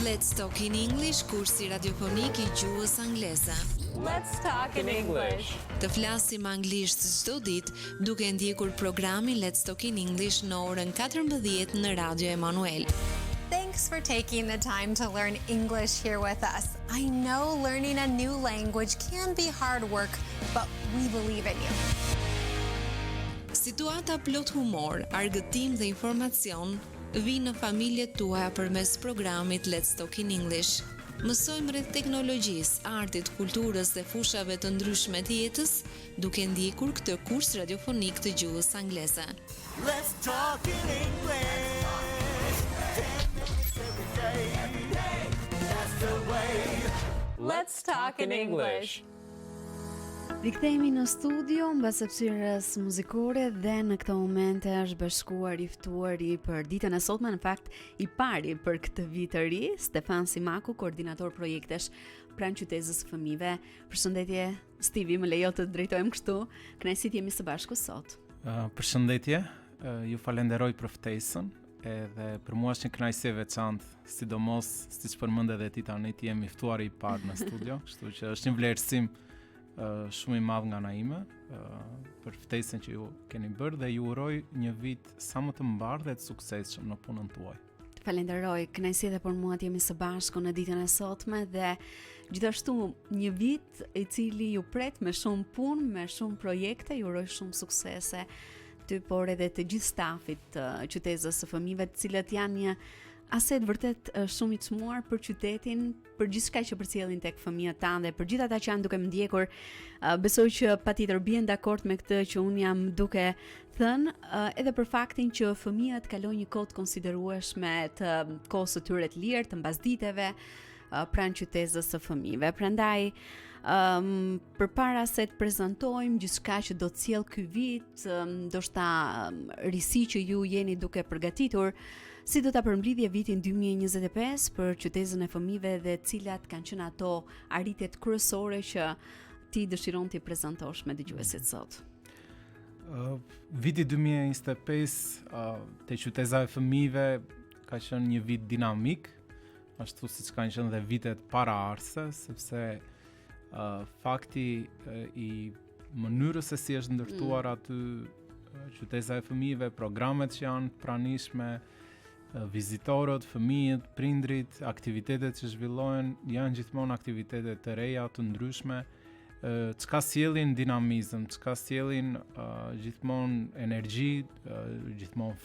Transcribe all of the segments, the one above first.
Let's Talk in English, kursi radiofonik I gjuhës angleze. Let's talk in English. Të flasim anglisht çdo ditë duke ndjekur programin Let's Talk in English në orën 14 në Radio Emanuel. Thanks for taking the time to learn English here with us. I know learning a new language can be hard work, but we believe in you. Situata plot humor, argëtim dhe informacion vinë në familjet tuaja përmes programit Let's Talk in English. Mësojmë rreth teknologjisë, artit, kulturës dhe fushave të ndryshme të jetës, duke ndjekur këtë kurs radiofonik të gjuhës angleze. Let's talk in English. Every day. That's the way. Let's talk in English. Rikthehemi në studio mbas hapësirës muzikore dhe në këtë moment është bashkuar I ftuari për ditën e sotme, në fakt I pari për këtë vit të ri, Stefan Simaku, koordinator projektesh pranë qytetës së fëmijëve. Përshëndetje Stivi, më lejo të drejtojmë kështu. Kënaqësi të jemi së bashku sot. Përshëndetje, ju falenderoj për ftesën, edhe për mua është një kënaqësi e veçantë, sidomos siç përmend edhe ti tani të jemi ftuar I parë në studio, kështu që është një vlerësim shumë I madh nga ana ime për ftesën që ju keni bërë dhe ju uroj një vit sa më të mbar dhe të suksesshëm në punën tuaj. Falenderoj, kënaqësi edhe për mua të jemi së bashku në ditën e sotme dhe gjithashtu një vit I cili ju pret me shumë punë, me shumë projekte, ju uroj shumë suksese ty, por edhe të gjithë stafit të qytetës së fëmijëve, të cilët janë një aset vërtet shumë I çmuar për qytetin, për gjithçka që përcjellin tek fëmijët tanë dhe për gjithë ata që janë duke më ndjekur. Besoj që patjetër bien dakord me këtë që un jam duke thënë, edhe për faktin që fëmijët kalojnë një kohë të konsiderueshme të kohës së tyre të lirë, të mbasditeve pranë qytetës së fëmijëve. Prandaj përpara se të prezantojmë gjithçka që do të sjell ky vit, ndoshta risi që ju jeni duke përgatitur, si do ta përmbledhje vitin 2025 për qytetën e fëmijëve dhe cilat kanë qenë ato arritjet kryesore që ti dëshiron t'i prezantosh me dëgjuesit sot? Viti 2025 te qyteza e fëmijëve ka qenë një vit dinamik, ashtu siç kanë qenë dhe vitet paraardhëse, sepse fakti I mënyrës se si është ndërtuar aty qyteza e fëmijëve, programet që janë pranishme, vizitorët, fëmijët, prindrit, aktivitetet që zhvillohen janë gjithmonë aktivitete të reja, të ndryshme, çka sjellin dinamizëm, çka sjellin gjithmonë energji, gjithmonë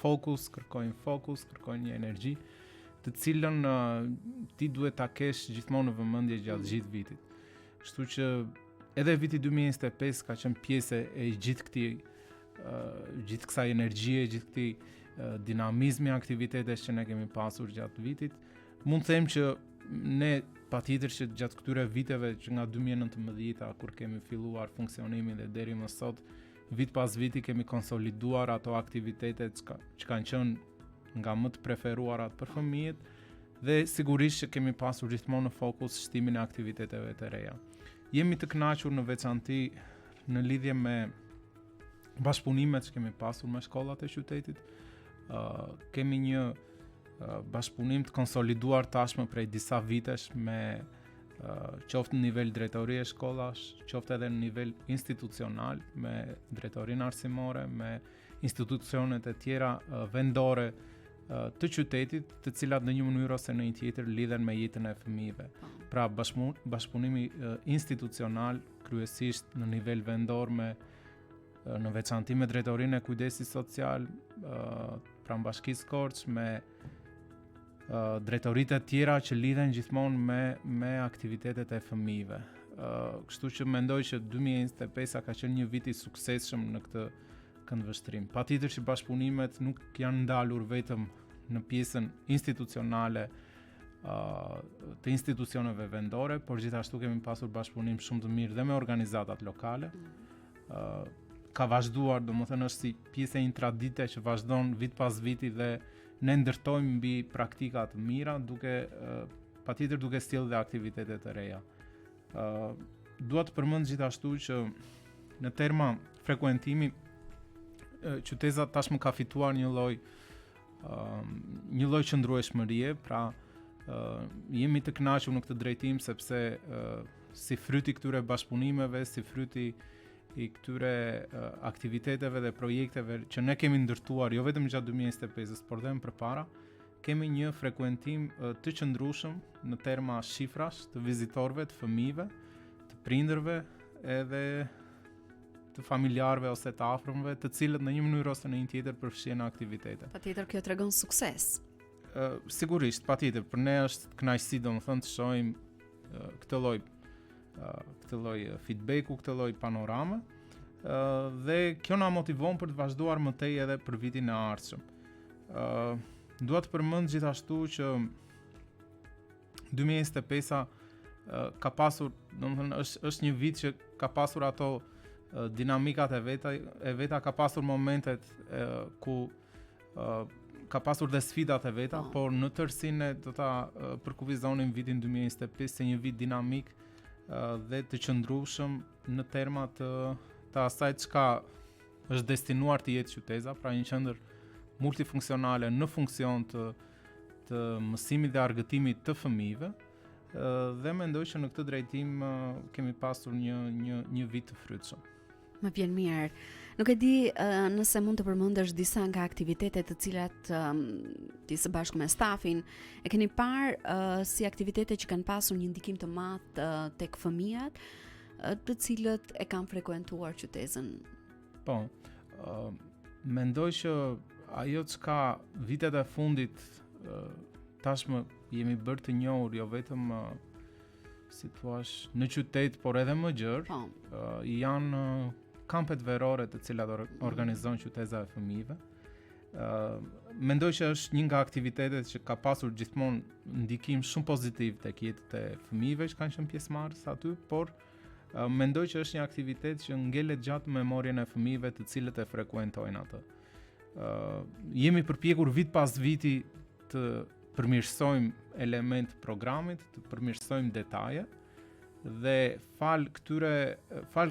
kërkojnë një energji, të cilën ti duhet ta kesh gjithmonë në vëmendje gjatë gjithë vitit. Kështu që edhe viti 2025 ka qenë pjesë e gjithë kësaj energjie, gjithë këtij dinamizmi aktivitetesh që ne kemi pasur gjatë vitit. Mund të them që ne patjetër që gjatë këtyre viteve që nga 2019 kur kemi filluar funksionimin dhe deri më sot, vit pas viti kemi konsoliduar ato aktivitete që kanë qenë nga më të preferuarat për fëmijët dhe sigurisht që kemi pasur gjithmonë në fokus shtimin e aktiviteteve të reja. Jemi të kënaqur në veçanti në lidhje me bashkëpunimet që kemi pasur me shkollat e qytetit. Kemi një bashkëpunim të konsoliduar tashmë prej disa vitesh me qoftë në nivel drejtorie shkollash, qoftë edhe në nivel institucional me drejtorinë arsimore, me institucionet e tjera vendore të qytetit, të cilat në një mënyrë ose në një tjetër lidhen me jetën e fëmijëve. Pra bashkëpunimi institucional kryesisht në nivel vendor në veçanti me drejtorinë e kujdesit social, pra Bashkisë Korç, me drejtoritë e tjera që lidhen gjithmonë me aktivitetet e fëmijëve. Kështu që mendoj që 2025 ka qenë një vit I suksesshëm në këtë këndvështrim. Patjetër që bashkëpunimet nuk janë ndalur vetëm në pjesën institucionale të institucioneve vendore, por gjithashtu kemi pasur bashkëpunim shumë të mirë dhe me organizatat lokale. Ka vazhduar, domethënë është si pjesë e një tradite që vazhdon vit pas viti dhe ne ndërtojmë mbi praktika të mira, patjetër duke sjellë dhe aktivitete të reja. Dua të përmend gjithashtu që në terma frekuentimi qyteza tashmë ka fituar një lloj qëndrueshmërie, pra Jemi të kënaqur në këtë drejtim sepse si fryti këtyre bashkëpunimeve, si fryti i këtyre aktiviteteve dhe projekteve që ne kemi ndërtuar jo vetëm gjatë 2025-s, por dhe më përpara, kemi një frekuentim të qëndrueshëm në terma shifrash të vizitorëve, të fëmijëve, të prindërve edhe të familjarëve ose të afërmëve, të cilët në një mënyrë ose në një tjetër përfshihen në aktivitete. Patjetër kjo tregon sukses. Sigurisht, patjetër, për ne është kënaqësi domethënë të shohim këtë lloj feedbacku, këtë lloj panorame, dhe kjo na motivon për të vazhduar më tej edhe për vitin e ardhshëm. Dua të përmend gjithashtu që 2025-a ka pasur, domethënë është një vit që ka pasur ato dinamikat e veta, ka pasur momentet ku ka pasur dhe sfidat e veta, por në tërësinë do ta përkufizonim vitin 2025 si një vit dinamik dhe të qëndrueshëm në terma të asaj çka është destinuar të jetë qyteza, pra një qendër multifunksionale në funksion të mësimit dhe argëtimit të fëmijëve, dhe mendoj që në këtë drejtim kemi pasur një vit të frytshëm. Më vjen mirë. Nuk e di nëse mund të përmendesh disa nga aktivitetet të cilat ti së bashku me stafin e keni parë si aktivitete që kanë pasur një ndikim të madh tek fëmijët, të cilët e kanë frekuentuar qytetin. Po, mendoj që ajo çka vitet e fundit tashmë jemi bërë të njohur jo vetëm si thua në qytet, por edhe më gjerë, janë kampet verore të cilat organizon qyteza e fëmijëve. Mendoj që është një nga aktivitetet që ka pasur gjithmonë ndikim shumë pozitiv tek jetët e fëmijëve që kanë qenë pjesëmarrës aty, por mendoj që është një aktivitet që ngelet gjatë memorien e fëmijëve të cilët e frekuentojnë atë. Jemi përpjekur vit pas viti të përmirësojmë element programit, të përmirësojmë detaje, dhe fal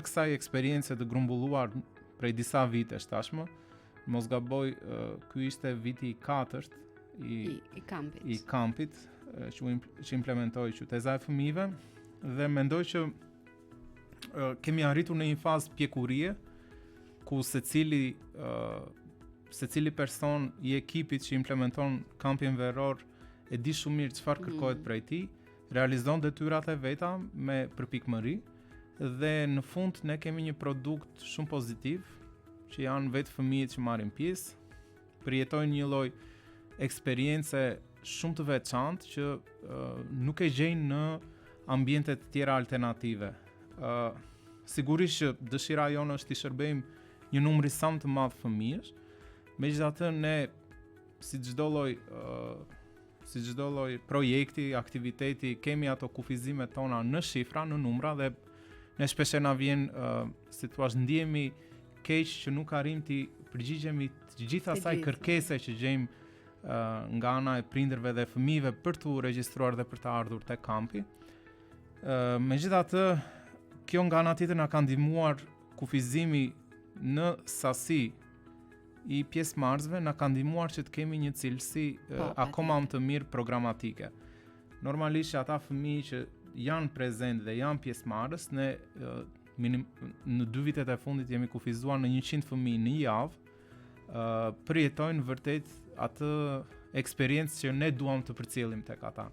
kësaj eksperience të grumbulluar prej disa vitesh tashmë, mos gaboj, ky ishte viti i 4 i kampit që implementoi qyteza e fëmijëve, dhe mendoj që kemi arritur në një fazë pjekurie ku secili person i ekipit që implementon kampin veror e di shumë mirë çfarë kërkohet prej tij, realizon detyrat e veta me përpikmëri, dhe në fund ne kemi një produkt shumë pozitiv, që janë vetë fëmijët që marrin pjesë, përjetojnë një lloj eksperience shumë të veçantë që nuk e gjejnë në ambiente të tjera alternative. Sigurisht që dëshira jonë është të shërbejmë një numër i sa më të madh fëmijësh, megjithatë ne si çdo lloj projekti, aktiviteti, kemi ato kufizimet tona në shifra, në numra, dhe ne shpesh na vjen si thua ndihemi keq që nuk arrim të përgjigjemi të gjitha asaj kërkese që gjejmë nga ana e prindërve dhe fëmijëve për të regjistruar dhe për të ardhur te kampi. Megjithatë, kjo nga ana tjetër na ka ndihmuar kufizimi në sasi i pjesëmarrësve, na ka ndihmuar që të kemi një cilësi akoma më të mirë programatike. Normalisht ata fëmijë që janë prezent dhe janë pjesëmarrës, ne në 2 vitet e fundit jemi kufizuar në 100 fëmijë në javë, përjetojnë vërtet atë eksperiencë që ne duam të përcjellim tek ata.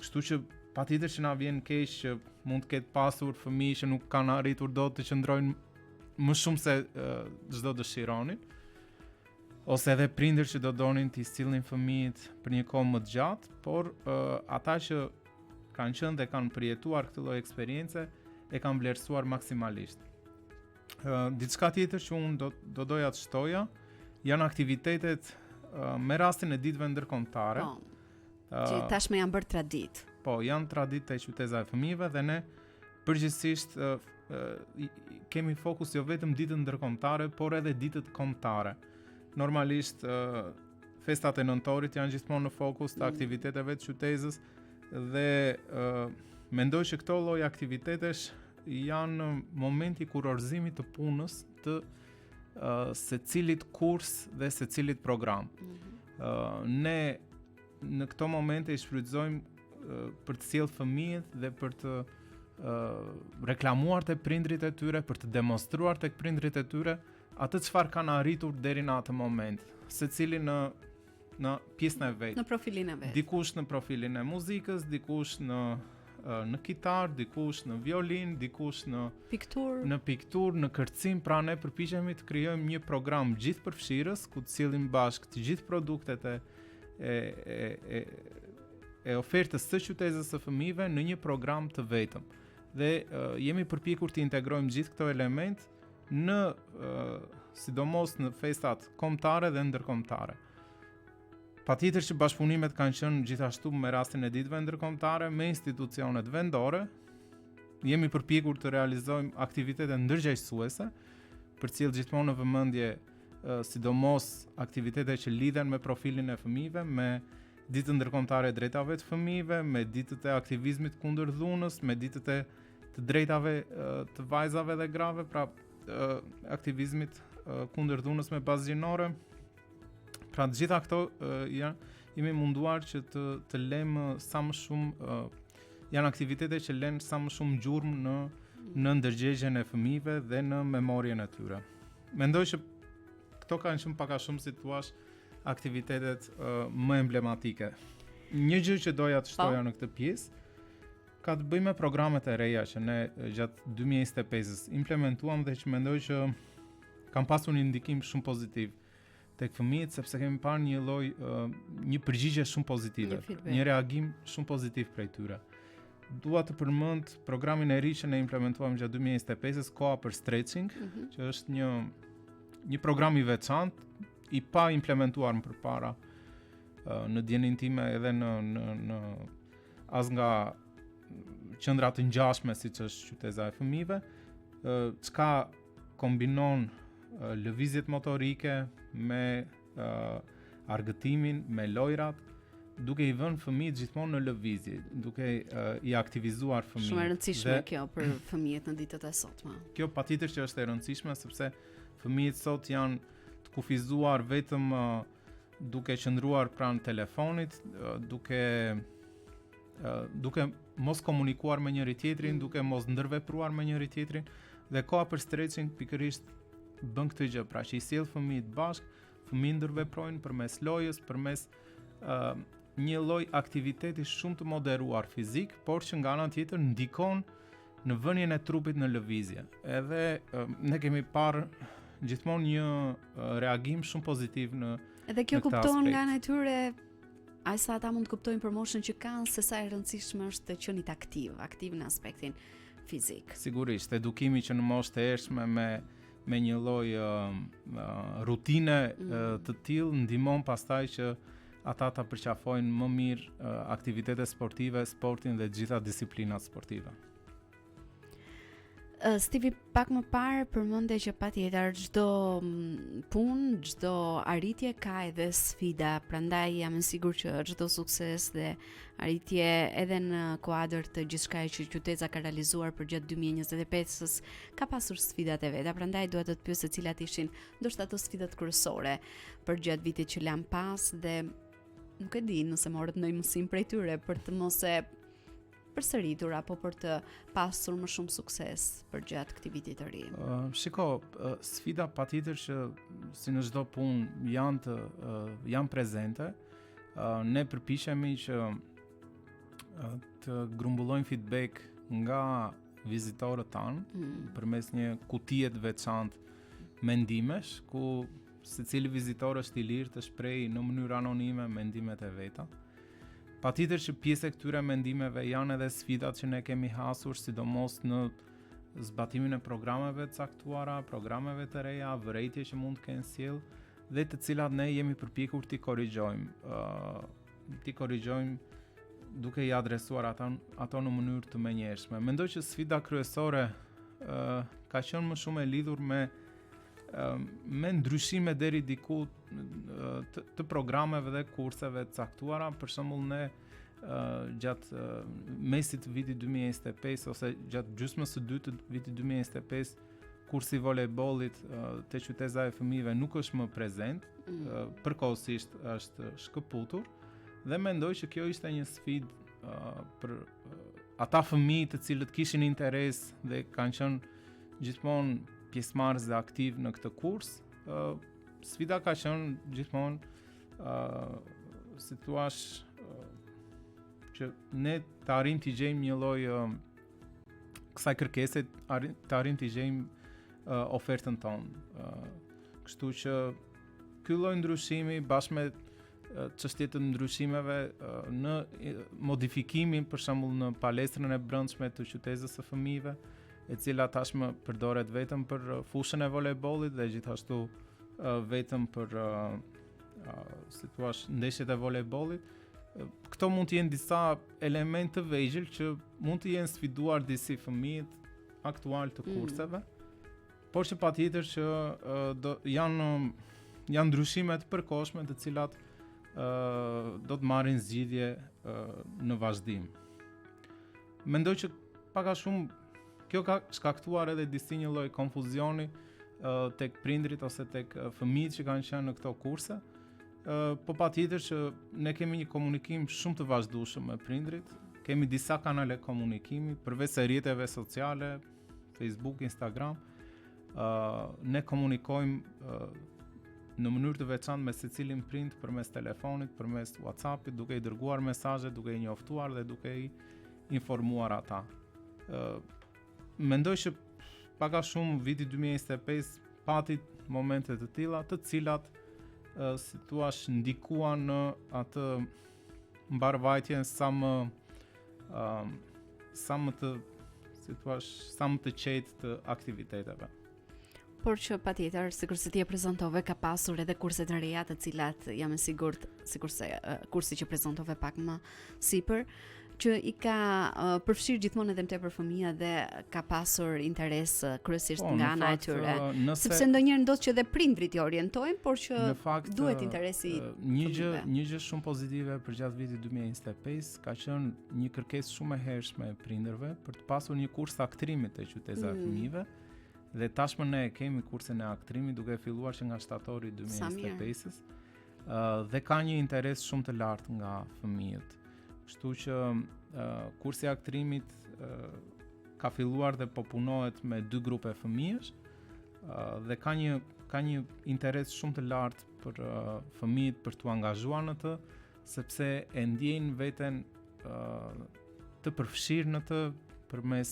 Kështu që patjetër që na vjen keq që mund të ketë pasur fëmijë që nuk kanë arritur dot të qëndrojnë më shumë se çdo dëshironin, ose edhe prindër që do donin t'i sillnin fëmijët për një kohë më të gjatë, por ata që kanë qenë dhe kanë përjetuar këtë lloj eksperience e kanë vlerësuar maksimalisht. Diçka tjetër që unë do doja të shtoja janë aktivitetet me rastin e ditëve ndërkombëtare. Që tashmë janë bërë traditë. Po, janë traditë e qyteza e fëmijëve dhe ne përgjithsisht kemi fokus jo vetëm ditët ndërkombëtare, por edhe ditët kombëtare. Normalisht festat e nëntorit janë gjithmonë në fokus të aktiviteteve të qytezës, dhe mendoj që këto lloj aktivitetesh janë momenti kurorëzimit të punës të secilit kurs dhe secilit program. Ne në këto momente i shfrytëzojmë për të sjellë fëmijët dhe për të reklamuar tek prindrit e tyre, për të demonstruar tek prindrit e tyre atë çfarë kanë arritur deri në atë moment, secili në pjesën e vet. Në profilin e vet. Dikush në profilin e muzikës, dikush në kitar, dikush në violin, dikush në pikturë, në kërcim. Pra ne përpiqemi të krijojmë një program gjithëpërfshirës ku të sillim bashkë të gjithë produktet e ofertës së qytetës së fëmijëve në një program të vetëm. Dhe jemi përpjekur të integrojmë gjithë këto element në sidomos në festat kombëtare dhe ndërkombëtare. Patjetër që bashkëpunimet kanë qenë gjithashtu me rastin e ditëve ndërkombëtare me institucionet vendore. Jemi përpjekur të realizojmë aktivitete ndërgjegjësuese, për cilë gjithmonë në vëmendje sidomos aktivitete që lidhen me profilin e fëmijëve, me ditën ndërkombëtare e drejtave të fëmijëve, me ditët e aktivizmit kundër dhunës, me ditët e të drejtave të vajzave dhe grave, pra aktivizmit kundër dhunës me bazë gjinore. Pra të gjitha këto jemi munduar që të lëmë sa më shumë janë aktivitete që lënë sa më shumë gjurmë në ndërgjegjen e fëmijëve dhe në memorien e tyre. Mendoj që këto kanë qenë pak a shumë si thua aktivitetet më emblematike. Një gjë që doja të shtoja në këtë pjesë ka të bëjë me programet e reja që ne gjatë 2025-s implementuam dhe që mendoj që kanë pasur një ndikim shumë pozitiv tek fëmijët, sepse kemi parë një përgjigje shumë pozitive, një reagim shumë pozitiv prej tyre. Dua të përmend programin e ri që ne implementuam gjatë 2025-s, Koha për Stretching, që është një program i veçantë, i pa implementuar më përpara në dienin time edhe në as nga qendra të ngjashme siç është qyteza e fëmijëve, çka kombinon lëvizjet motorike me argëtimin, me lojrat, duke i vënë fëmijët gjithmonë në lëvizje, duke i aktivizuar fëmijët. Shumë e rëndësishme kjo për fëmijët në ditët e sotme. Kjo patjetër që është e rëndësishme sepse fëmijët sot janë të kufizuar vetëm duke qëndruar pranë telefonit, duke mos komunikuar me njëri tjetrin, duke mos ndërvepruar me njëri tjetrin, dhe koha për stretching pikërisht bën këtë gjë, pra që i sjell fëmijët bashkë, fëmijët ndërveprojnë përmes lojës, përmes një lloj aktiviteti shumë të moderuar fizik, por që nga ana tjetër ndikon në vënien e trupit në lëvizje. Edhe ne kemi parë gjithmonë një reagim shumë pozitiv në edhe kjo kupton nga natyre aq sa ata mund të kuptojnë për moshën që kanë se sa e rëndësishme është të qenit aktiv në aspektin fizik. Sigurisht, edukimi që në moshë të ershme me një lloj rutine të tillë ndihmon pastaj që ata ta përqafojnë më mirë aktivitetet sportive, sportin dhe gjitha disiplinat sportive. Stivi, pak më parë përmende që patjetër çdo punë, çdo arritje ka edhe sfida, prandaj jam e sigurt që çdo sukses dhe arritje edhe në kuadër të gjithçka që qyteta ka realizuar për gjatë 2025-s ka pasur sfidat e veta, prandaj dua të pyes se cilat ishin ndoshta ato sfidat kryesore për gjatë vitit që lan pas dhe nuk e di nëse morët ndonjë mësim prej tyre për të mos e përsëritur apo për të pasur më shumë sukses për gjatë këtij viti të ri. Sfida patjetër që si në çdo punë janë prezente. Ne përpiqemi që të grumbullojmë feedback nga vizitorët tanë përmes një kutie të veçantë mendimesh ku secili vizitor është i lirë të shprehë në mënyrë anonime mendimet e veta. Patjetër që pjesë e këtyre mendimeve janë edhe sfidat që ne kemi hasur, sidomos në zbatimin e programeve të caktuara, programeve të reja, vërejtje që mund të kenë sjell dhe të cilat ne jemi përpjekur t'i korrigjojmë duke i adresuar ato në mënyrë të menjëhershme. Mendoj që sfida kryesore ka qenë më shumë e lidhur me ndryshime deri diku të programeve dhe kurseve të caktuara. Për shembull ne gjatë mesit të vitit 2025 ose gjatë gjysmës së dytë të vitit 2025 kursi i volejbollit te qyteza e fëmijëve nuk është më prezent, përkohësisht është shkëputur Dhe mendoj që kjo ishte një sfidë për ata fëmijë të cilët kishin interes dhe kanë qenë gjithmonë pjesëmarrës dhe aktiv në këtë kurs. Sfida ka qenë gjithmonë si thua që ne të arrim t'i gjejmë një lloj kësaj kërkese, të arrim t'i gjejmë ofertën tonë. Kështu që ky lloj ndryshimi bashkë me çështje të ndryshimeve në modifikimin, për shembull në palestrën e brendshme të qytetës së fëmijëve, e cila tashmë përdoret vetëm për fushën e volejbollit dhe gjithashtu vetëm për si thua ndeshjet e volejbollit. Këto mund të jenë disa elementë të vegjël që mund të jenë sfiduar disi fëmijët aktual të kurseve, por që patjetër që janë ndryshime të përkohshme të cilat do të marrin zgjidhje në vazhdim. Mendoj që pak a shumë kjo ka shkaktuar edhe disi një lloj konfuzioni tek prindrit ose tek fëmijët që kanë qenë në këto kurse. Po patjetër që ne kemi një komunikim shumë të vazhdueshëm me prindrit, kemi disa kanale komunikimi, përveç se rrjeteve sociale, Facebook, Instagram, ne komunikojmë në mënyrë të veçantë me secilin prind përmes telefonit, përmes WhatsAppit, duke i dërguar mesazhe, duke i njoftuar dhe duke i informuar ata. Mendoj që pak a shumë viti 2025 pati momente të tilla, të cilat si thua ndikuan në atë mbarvajtjen sa më të qetë të aktiviteteve. Por që patjetër, sikurse ti e prezantove, ka pasur edhe kurse të reja të cilat jam e sigurt, sikurse kursi që prezantove pak më sipër, që i ka përfshirë gjithmonë edhe më tepër fëmijë dhe ka pasur interes kryesisht nga ana e tyre. Sepse ndonjëherë ndodh që edhe prindrit i orientojnë, por që në fakt, duhet interesi fëmijëve. Një gjë shumë pozitive për gjatë vitit 2025 ka qenë një kërkesë shumë e hershme e prindërve për të pasur një kurs aktrimit të qytetëve të fëmijëve. Dhe tashmë ne kemi kursin e aktrimit duke filluar që nga shtatori 2025-s dhe ka një interes shumë të lartë nga fëmijët. Kështu që kursi i aktrimit ka filluar dhe po punohet me 2 grupe fëmijësh dhe ka një interes shumë të lartë për fëmijët për t'u angazhuar në të, sepse e ndjejnë veten të përfshirë në të përmes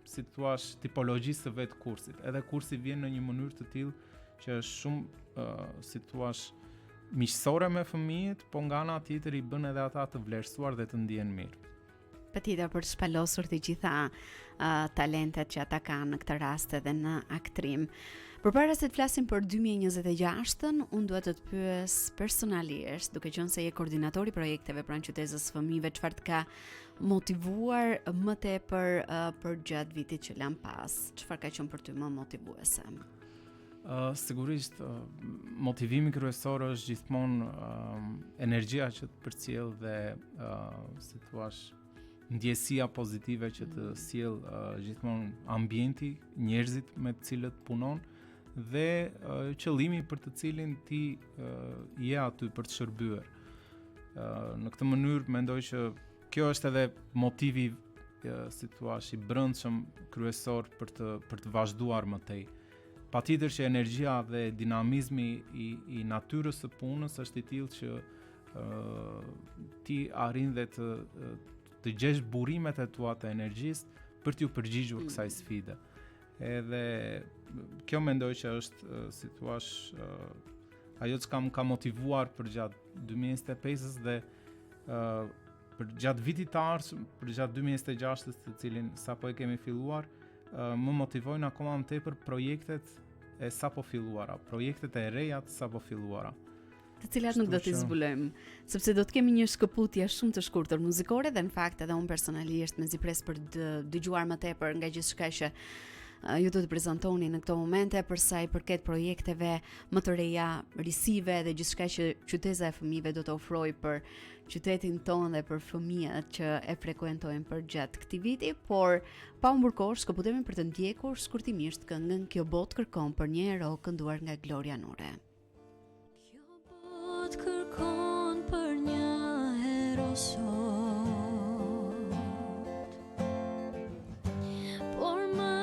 si thua tipologjisë të vetë kursit. Edhe kursi vjen në një mënyrë të tillë që është shumë si thua miqësore me fëmijët, po nga ana tjetër i bën edhe ata të vlerësuar dhe të ndihen mirë. Patjetër për të shpalosur të gjitha talentet që ata kanë në këtë rast edhe në aktrim. Përpara se të flasim për 2026-ën, unë duhet të të pyes personalisht, duke qenë se je koordinatori i projekteve pranë qytetës së fëmijëve, çfarë të ka motivuar më tepër për gjatë vitit që lan pas? Çfarë ka qenë për ty më motivuese? Sigurisht, motivimi kryesor është gjithmonë energjia që të përcjell dhe si thua ndjesia pozitive që të sjell gjithmonë ambienti, njerëzit me të cilët punon dhe qëllimi për të cilin ti je aty për të shërbyer. Në këtë mënyrë mendoj që kjo është edhe motivi si thua i brendshëm kryesor për të vazhduar më tej. Patjetër që energjia dhe dinamizmi i natyrës së punës është i tillë që ti arrin dhe të gjesh burimet e tua të energjisë për t'ju përgjigjur kësaj sfide. Edhe kjo mendoj që është si thua ajo që ka motivuar për gjatë 2025-s dhe për gjatë vitit të ardhshëm, për gjatë 2026-s, të cilin sapo e kemi filluar, më motivojnë akoma më tepër projektet e sapo filluara, projektet e reja të sapo filluara. Të cilat nuk do t'i zbulojmë, sepse do të kemi një shkëputje shumë të shkurtër muzikore dhe në fakt edhe unë personalisht mezi pres për dëgjuar më tepër nga gjithçka që ju do të prezantoni në këto momente për sa i përket projekteve më të reja, risive dhe gjithçka që qytetëza e fëmijëve do të ofrojë për qytetin tonë dhe për fëmijët që e frekuentojnë për gjatë këtij viti, por pa humbur kohë shkëputemi për të ndjekur shkurtimisht këngën Kjo botë kërkon për një ero kënduar nga Gloria Nure. Kjo botë kërkon për një sot, por më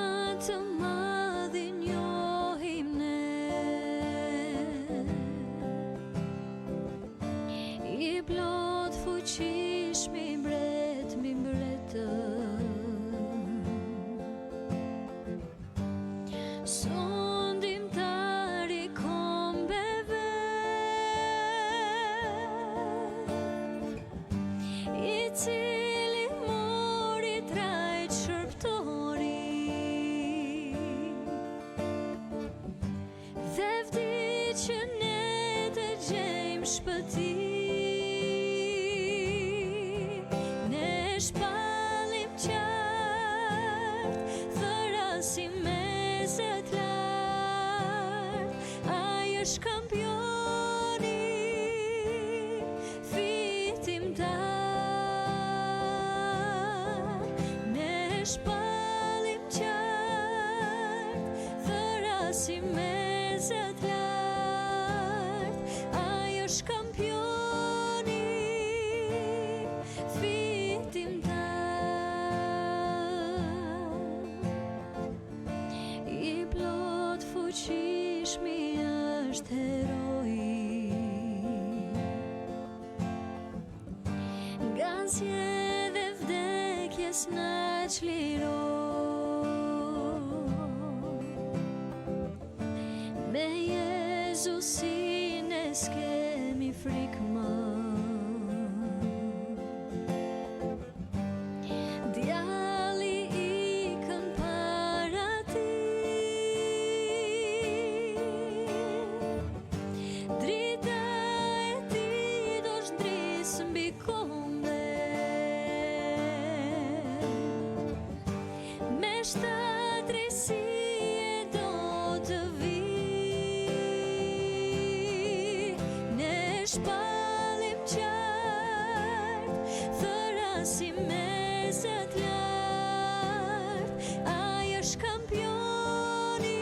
të madhin njohim ne, i plot fuqish mi mbret mi mbretën, sondimtari kombeve, i cili mori trajt shërptori, dhe vdi që ne të gjejmë shpëti, ne shpallim qartë, thërasim mezet lartë, ai është kampioni fitimtar, ne shpallim qartë, thërasim mezet lartë, ai është kampioni fitimtar, i plot fuqishmi është heroi, nga zjedhe vdekjes na çliroi, me Jezusin e s'kemi frikë më, djalli ikën para ti, drita e ti do shdris mbi konde, me shtatresi e do të vi, ne shpallim qartë, thërasim mezet lartë, ai është kampioni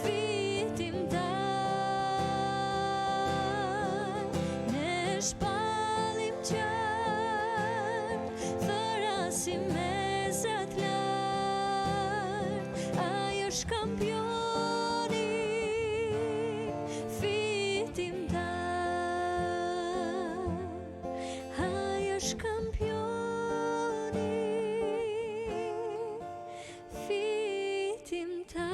fitimtar, ne shpallim qartë, thërasim mezet lartë, ai është kampioni fitimtar, ai është kampioni fitimtar.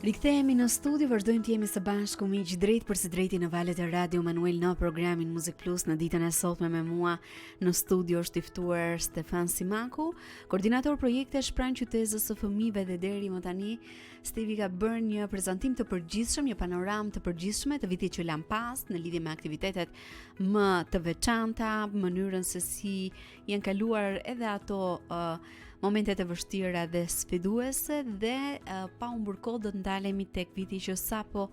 Rikthehemi në studio, vazhdojmë të jemi së bashku miq drejt për së drejti në valët e Radio Manuel në programin Muzik Plus. Në ditën e sotme me mua në studio është i ftuar Stefan Simaku, koordinator projekte Shpran Qytetës së Fëmijëve, dhe deri më tani Stevi ka bërë një prezantim të përgjithshëm, një panoramë të përgjithshme të vitit që lan pas në lidhje me aktivitetet më të veçanta, mënyrën se si janë kaluar edhe ato momentet e vështira dhe sfiduese, dhe pa humbur kohë do të ndalemi tek viti që sapo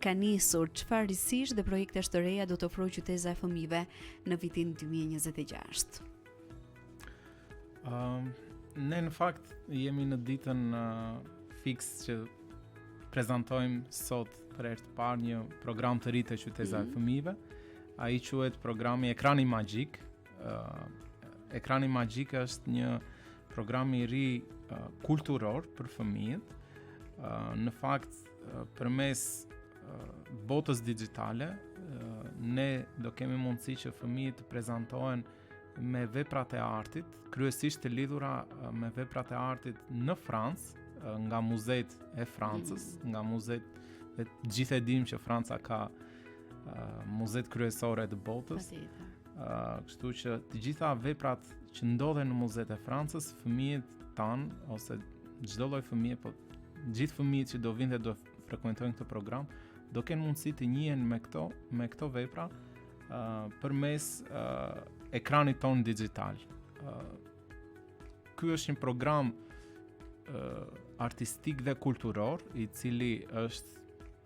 ka nisur. Çfarë risish dhe projekte të reja do të ofrojë Qyteza e Fëmijëve në vitin 2026? Ne në fakt jemi në ditën fix që prezantojmë sot për herë të parë një program të ri të Qyteza e Fëmijëve. Ai quhet programi Ekrani Magjik. Ekrani Magjik është një program i ri kulturor për fëmijët. Në fakt, përmes botës digjitale, ne do kemi mundësi që fëmijët të prezantohen me veprat e artit, kryesisht të lidhura me veprat e artit në Francë, nga muzejt e Francës, nga muzejt, dhe gjithë e dim që Franca ka muzejt kryesore të botës. Kështu që të gjitha veprat që ndodhen në muzejt e Francës, fëmijët tanë, ose çdo lloj fëmije, po gjithë fëmijët që do vinë dhe do frekuentojnë këtë program, do kenë mundësi të njihen me këto vepra përmes ekranit tonë digital. Ky është një program artistik dhe kulturor, i cili është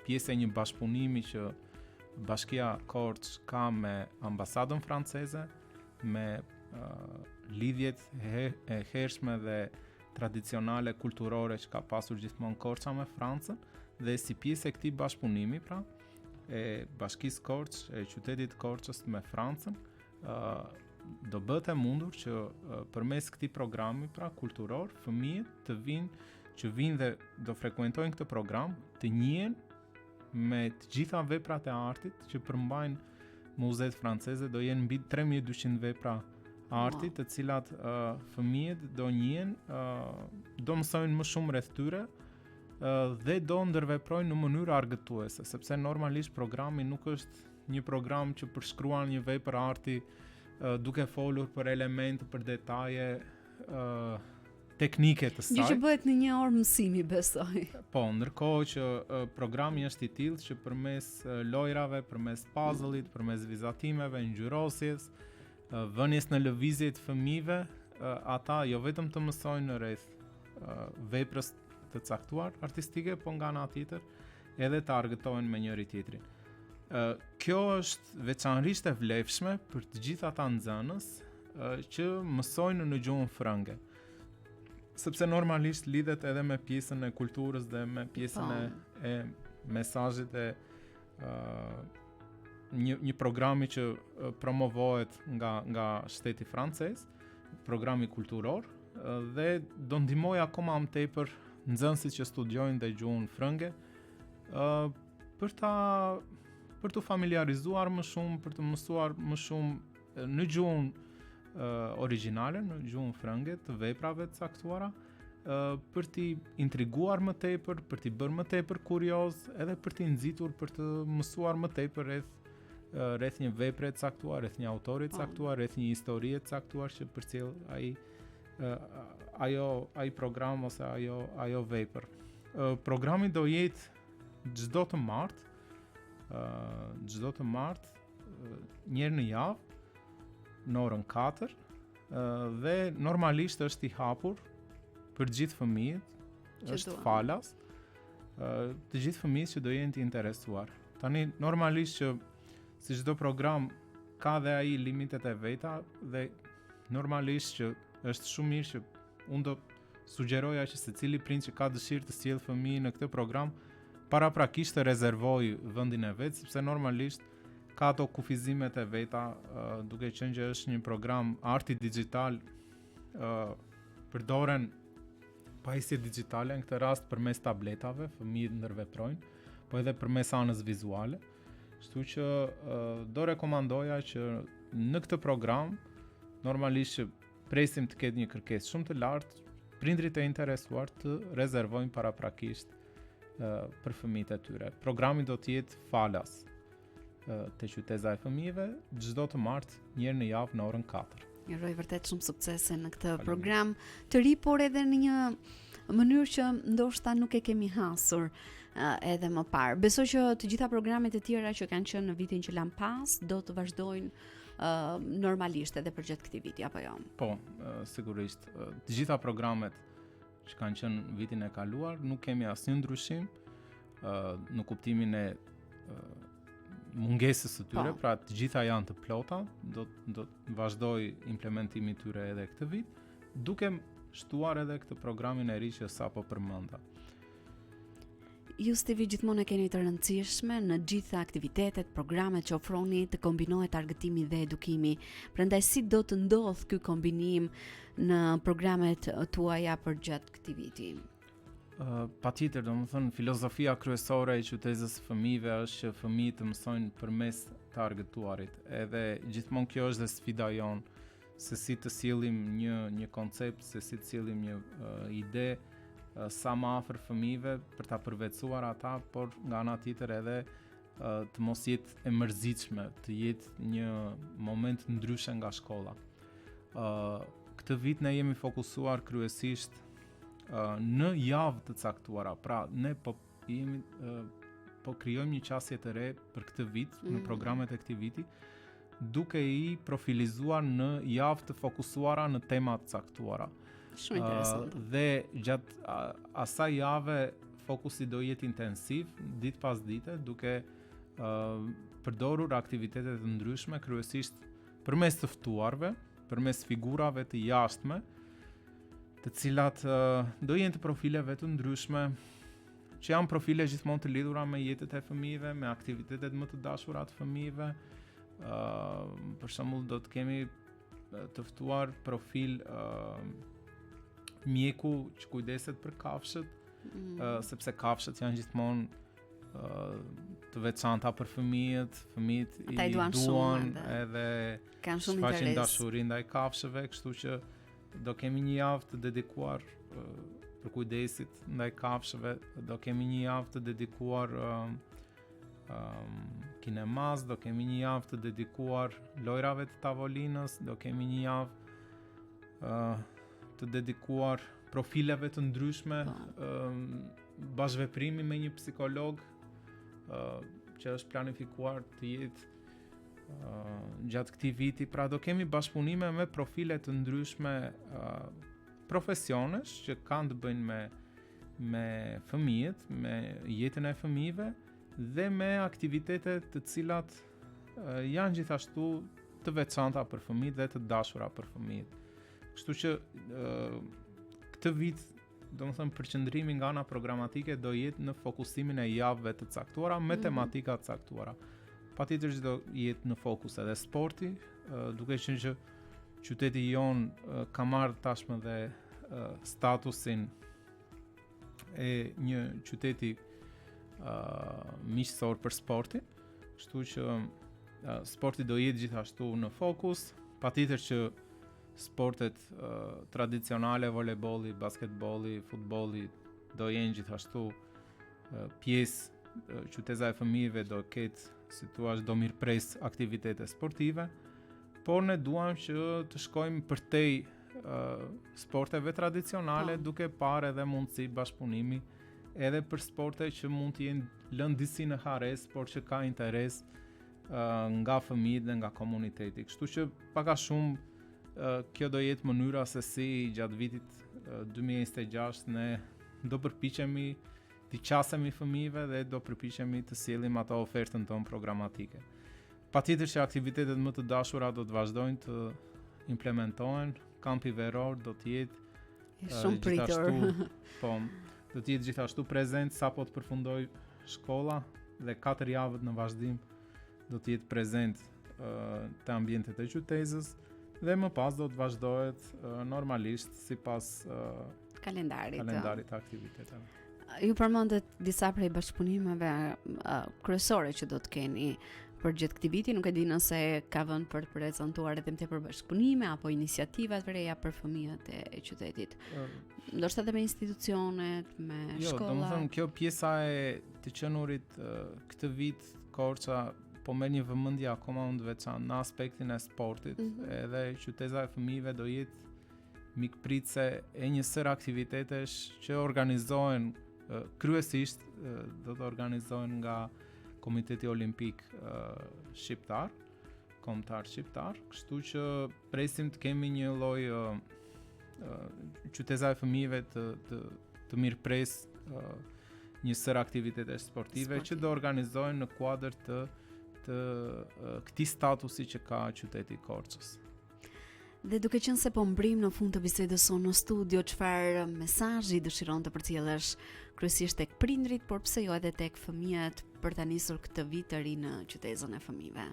pjesë e një bashkëpunimi që Bashkia Korç ka me ambasadën franceze, me lidhjet e hershme dhe tradicionale kulturore që ka pasur gjithmonë Korça me Francën, dhe si pjesë e këtij bashkëpunimi, pra, e Bashkisë Korç, e qytetit Korçës me Francën, do bëhet e mundur që përmes këtij programi pra kulturor, fëmijët që vinë dhe do frekuentojnë këtë program, të njihen me të gjitha veprat e artit që përmbajnë muzeet franceze, do jenë mbi 3200 vepra artit, të cilat fëmijët do njihen, do mësojnë më shumë rreth tyre dhe do ndërveprojnë në mënyrë argëtuese, sepse normalisht programi nuk është një program që përshkruan një vepër arti duke folur për elemente, për detaje teknike të saj. Gjë që bëhet në një orë mësimi, besoj. Po, ndërkohë që programi është i tillë që përmes lojrave, përmes puzzle-it, përmes vizatimeve, ngjyrosjes, vënies në lëvizje të fëmijëve, ata jo vetëm të mësojnë rreth veprës të caktuar artistike, po nga ana tjetër edhe të argëtohen me njëri tjetrin. Kjo është veçanërisht e vlefshme për të gjithë ata nxënës që mësojnë në gjuhën frënge. Sepse normalisht lidhet edhe me pjesën e kulturës dhe me pjesën e mesazhit e një programi që promovohet nga shteti francez, programi kulturor, dhe do ndihmoj akoma më tepër nxënësit që studiojnë dhe gjuhën frënge për të familiarizuar më shumë, për të mësuar më shumë në gjuhën origjinale, në gjuhën frënge të veprave të caktuara, për t'i intriguar më tepër, për t'i bërë më tepër kurioz, edhe për t'i nxitur për të mësuar më tepër rreth një vepre të caktuar, rreth një autori të caktuar, rreth një historie të caktuar që përcjell ai program ose ajo vepër. Programi do jetë çdo të martë, një herë në javë, në orën 4, dhe normalisht është i hapur për gjithë fëmijët, është falas, të gjithë fëmijët që do jenë të interesuar. Tani normalisht që si çdo program ka dhe ai limitet e veta dhe normalisht që është shumë mirë që unë do sugjeroja që secili prind që ka dëshirë të sjellë fëmijën në këtë program paraprakisht të rezervojë vendin e vet, sepse normalisht ka ato kufizimet e veta, duke qenë që është një program arti digital, përdoren pajisje digjitale, në këtë rast përmes tabletave, fëmijët ndërveprojnë, po edhe përmes anës vizuale. Kështu që do rekomandoja që në këtë program normalisht që presim të ketë një kërkesë shumë të lartë, prindrit e interesuar të rezervojnë paraprakisht për fëmijët e tyre. Programi do të jetë falas te qyteza e fëmijëve çdo të martë, një herë në javë në orën 4. Uroj vërtet shumë suksese në këtë program të ri, por edhe në një mënyrë që ndoshta nuk e kemi hasur edhe më parë. Besoj që të gjitha programet e tjera që kanë qenë në vitin që lan pas do të vazhdojnë normalisht edhe për gjatë këtij viti, apo jo? Po, sigurisht. Të gjitha programet që kanë qenë vitin e kaluar nuk kemi asnjë ndryshim në kuptimin e mungesës së tyre, pra të gjitha janë të plota, do të vazhdoj implementimi i tyre edhe këtë vit, duke shtuar edhe këtë programin e ri që sapo përmenda. Ju Stevi gjithmonë e keni të rëndësishme në gjitha aktivitetet, programet që ofroni të kombinohet argëtimi dhe edukimi. Prandaj si do të ndodh ky kombinim në programet tuaja për gjatë këtij viti? Patjetër, domethënë filozofia kryesore e qytetës së fëmijëve është që fëmijët të mësojnë përmes të argëtuarit. Edhe gjithmonë kjo është dhe sfida jonë, se si të sjellim një koncept, se si të sjellim një ide sa më afër fëmijëve për ta përvetësuar ata, por nga ana tjetër edhe të mos jetë e mërzitshme, të jetë një moment ndryshe nga shkolla. Këtë vit ne jemi fokusuar kryesisht në javë të caktuara. Pra ne po krijojmë një qasje të re për këtë vit, në programet e këtij viti, duke i profilizuar në javë të fokusuara në tema të caktuara. Shumë interesant. Dhe gjatë asaj jave fokusi do jetë intensiv, ditë pas dite, duke përdorur aktivitete të ndryshme, kryesisht përmes të ftuarve, përmes figurave të jashtme, të cilat do jenë të profileve të ndryshme që janë profile gjithmonë të lidhura me jetët e fëmijëve, me aktivitetet më të dashura të fëmijëve. Për shembull do të kemi të ftuar profil mjeku që kujdeset për kafshët, sepse kafshët janë gjithmonë të veçanta për fëmijët Ata i duan shumë edhe kanë shumë shfaqin interes. dashuri ndaj kafshëve, kështu që do kemi një javë të dedikuar për kujdesit ndaj kafshëve, do kemi një javë të dedikuar kinemas, do kemi një javë të dedikuar lojrave të tavolinës, do kemi një javë të dedikuar profileve të ndryshme, bashkëveprimi me një psikolog që është planifikuar të jetë gjatë këtij viti. Pra do kemi bashkëpunime me profile të ndryshme profesionesh që kanë të bëjnë me fëmijët, me jetën e fëmijëve dhe me aktivitete të cilat janë gjithashtu të veçanta për fëmijët dhe të dashura për fëmijët. Kështu që këtë vit, domethënë përqendrimi nga ana programatike do jetë në fokusimin e javëve të caktuara me tematika të caktuara. Patjetër që do jetë në fokus edhe sporti, duke qenë që qyteti jon ka marrë tashmë dhe statusin e një qyteti miqësor për sportin, kështu që sporti do jetë gjithashtu në fokus. Patjetër që sportet tradicionale, volejbolli, basketbolli, futbolli do jenë gjithashtu pjesë. Qyteza e fëmijëve do ketë, si thua, do mirëpres aktivitete sportive, por ne duam që të shkojmë përtej sporteve tradicionale, duke parë edhe mundësi bashkëpunimi edhe për sporte që mund të jenë lënë disi në hares, por që ka interes nga fëmijët dhe nga komuniteti. Kështu që pak a shumë kjo do jetë mënyra se si gjatë vitit 2026 ne do përpiqemi të qasemi fëmijëve dhe do përpiqemi të sjellim ato ofertën tonë programatike. Patjetër që aktivitetet më të dashura do të vazhdojnë të implementohen. Kampi veror do të jetë shumë pritur. Po, do të jetë gjithashtu prezent sapo të përfundoj shkolla dhe 4 javët në vazhdim do të jetë prezent te ambientet e qytetës dhe më pas do të vazhdohet normalisht sipas kalendarit të aktiviteteve. Ju përmendet disa prej bashkëpunimeve kryesore që do të keni për gjithë këtij viti, nuk e di nëse ka vënë për të prezantuar edhe tepër bashkëpunime apo iniciativa të reja për fëmijët e qytetit. Ndoshta edhe me institucionet, me shkolla. Jo, domethënë kjo pjesa e të qenurit këtë vit Korça po merr një vëmendje akoma më të veçantë në aspektin e sportit, edhe qyteza e fëmijëve do jetë mikpritse e një sër aktivitetesh që organizohen kryesisht do të organizohen nga Komiteti Olimpik Shqiptar, kombëtar shqiptar, kështu që presim të kemi një lloj qyteza e fëmijëve të mirëpres një sër aktivitete sportive që do organizohen në kuadër të këtij statusi që ka qyteti i Korçës. Dhe duke qenë se po mbrim në fund të bisedës sonë në studio, çfarë mesazhi dëshiron të përcjellësh kryesisht tek prindrit, por pse jo edhe tek fëmijët për ta nisur këtë vit të ri në qytetën e fëmijëve?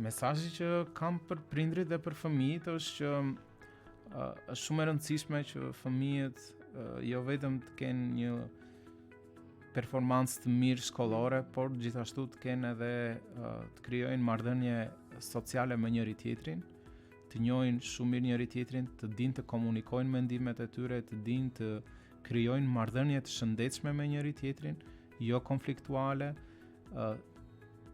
Mesazhi që kam për prindrit dhe për fëmijët është që është shumë e rëndësishme që fëmijët jo vetëm të kenë një performancë të mirë shkollore, por gjithashtu të kenë edhe të krijojnë marrëdhënie sociale me njëri tjetrin, të njohin shumë mirë njëri tjetrin, të dinë të komunikojnë mendimet e tyre, të dinë të krijojnë marrëdhënie të shëndetshme me njëri tjetrin, jo konfliktuale.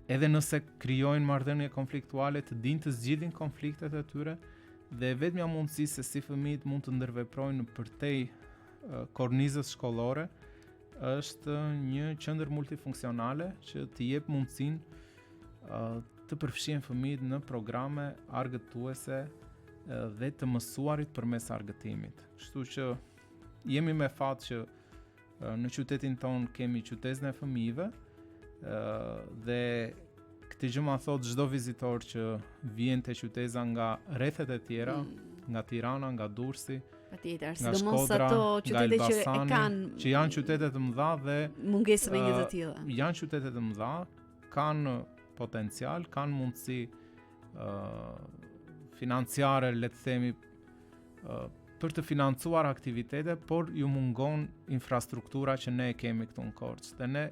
Edhe nëse krijojnë marrëdhënie konfliktuale, të dinë të zgjidhin konfliktet e tyre dhe vetmja mundësi se si fëmijët mund të ndërveprojnë përtej kornizës shkollore është një qendër multifunksionale që të jep mundësinë të përfshihen fëmijët në programe argëtuese dhe të mësuarit përmes argëtimit. Kështu që jemi me fat që në qytetin ton kemi qytetën e fëmijëve dhe këtë gjë ma thot çdo vizitor që vjen te qyteza nga rrethet e tjera, nga Tirana, nga Durrësi, Patjetër, nga sidomos Shkodra, ato nga qytete që e Elbasani, kanë që janë qytete të mëdha dhe mungesë me një të tilla. janë qytete të mëdha, kanë potencial, kanë mundësi financiare, le të themi, për të financuar aktivitete, por ju mungon infrastruktura që ne e kemi këtu në Korçë. Dhe ne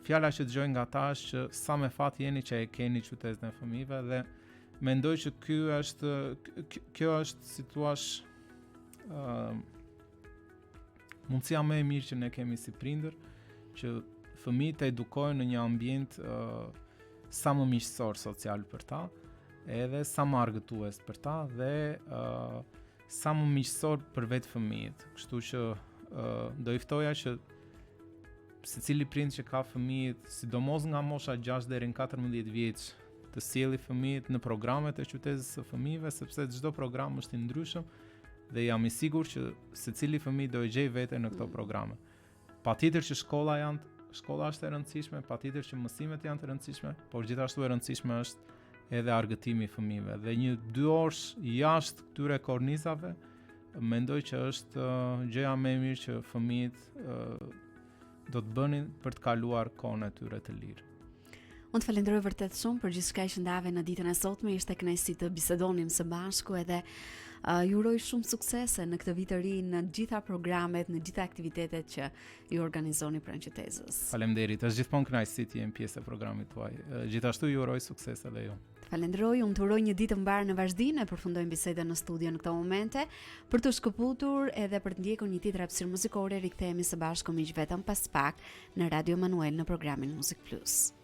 fjala që dëgjoj nga ta është që sa me fat jeni që e keni qytetin e fëmijëve dhe mendoj që kjo është si thua mundësia më e mirë që ne kemi si prindër që fëmijët të edukojnë në një ambient sa më miqësor social për ta, edhe sa më argëtues për ta dhe sa më miqësor për vetë fëmijët. Kështu që do i ftoja që secili prind që ka fëmijët, sidomos nga mosha 6 deri në 14 vjeç, të sjellë fëmijët në programet e qytetit së fëmijëve, sepse çdo program është i ndryshëm dhe jam i sigurt që secili fëmijë do e gjej veten në këto programe. Patjetër që shkolla është e rëndësishme, patjetër që mësimet janë të rëndësishme, por gjithashtu e rëndësishme është edhe argëtimi i fëmijëve. Dhe 1-2 orë jashtë këtyre kornizave, mendoj që është gjëja më e mirë që fëmijët do të bënin për të kaluar kohën e tyre të lirë. Unë të falenderoj vërtet shumë për gjithçka që ndave në ditën e sotme, ishte kënaqësi të bisedonim së bashku edhe ju uroj shumë suksese në këtë vit të ri në gjitha programet, në gjitha aktivitetet që ju organizoni pranë qytetës. Faleminderit, është gjithmonë kënaqësi të jem pjesë e programit tuaj. Gjithashtu ju uroj sukses edhe ju. Falenderoj, unë të uroj një ditë mbar në vazhdim, e përfundojmë bisedën në studio në këto momente, për të shkëputur edhe për të ndjekur një tjetër hapësirë muzikore, rikthehemi së bashku miq vetëm pas pak në Radio Manuel në programin Music Plus.